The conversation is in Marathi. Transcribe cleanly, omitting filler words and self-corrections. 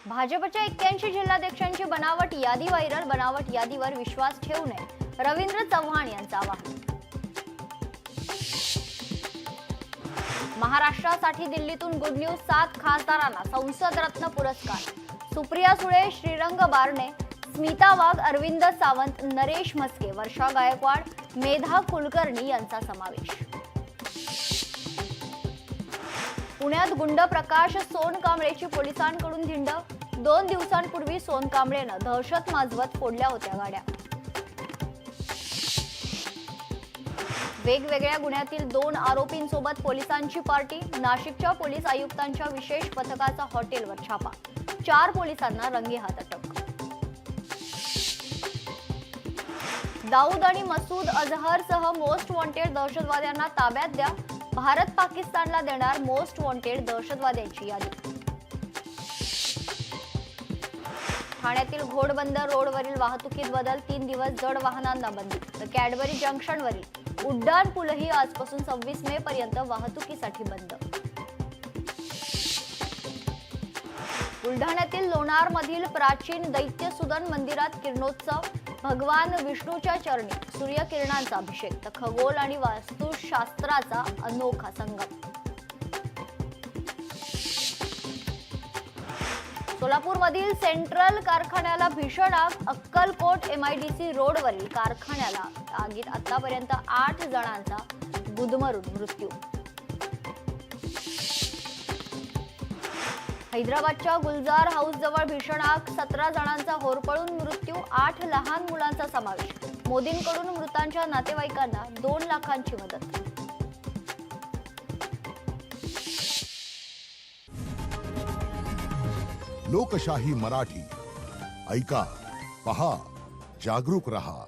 भाजपच्या 81 जिल्हाध्यक्षांची बनावट यादी व्हायरल. बनावट यादीवर विश्वास ठेवू नये, रवींद्र चव्हाण यांचं आवाहन. महाराष्ट्रासाठी दिल्लीतून गुड न्यूज. 7 खासदारांना संसद रत्न पुरस्कार. सुप्रिया सुळे, श्रीरंग बारणे, स्मिता वाघ, अरविंद सावंत, नरेश म्हस्के, वर्षा गायकवाड, मेधा कुलकर्णी यांचा समावेश. पुण्यात गुंड प्रकाश सोनकांबळेची पोलिसांकडून धिंड. 2 दिवसांपूर्वी सोनकांबळेनं दहशत माजवत फोडल्या होत्या गाड्या. वेगवेगळ्या गुन्ह्यातील 2 आरोपींसोबत पोलिसांची पार्टी. नाशिकच्या पोलीस आयुक्तांच्या विशेष पथकाचा हॉटेलवर छापा. 4 पोलिसांना रंगेहात अटक. दाऊद आणि मसूद अझहरसह मोस्ट वॉन्टेड दहशतवाद्यांना ताब्यात द्या. भारत पाकिस्तानला देणार मोस्ट वॉन्टेड दहशतवाद्यांची यादी. ठाण्यातील घोडबंदर रोडवरील वाहतुकीत बदल. 3 दिवस जड वाहनांना बंदी. तर कॅडबरी जंक्शनवरील उड्डाण पूलही आजपासून 26 मे पर्यंत वाहतुकीसाठी बंद. बुलढाण्यातील लोणारमधील प्राचीन दैत्यसुदन मंदिरात किरणोत्सव. भगवान विष्णूच्या चरणी सूर्यकिरणांचा अभिषेक. तर खगोल आणि वास्तुशास्त्राचा अनोखा संगम. सोलापूरमधील सेंट्रल कारखान्याला भीषण आग. अक्कलकोट MIDC रोडवरील कारखान्याला आगीत आतापर्यंत 8 जणांचा गुदमरून मृत्यू. हैदराबादच्या गुलजार हाऊस जवळ भीषण आग. 17 जणांचा होरपळून मृत्यू. 8 लहान मुलांचा समावेश. मोदींकडून मृतांच्या नातेवाईकांना 2 लाखांची मदत. लोकशाही मराठी ऐका, पहा, जागरूक रहा.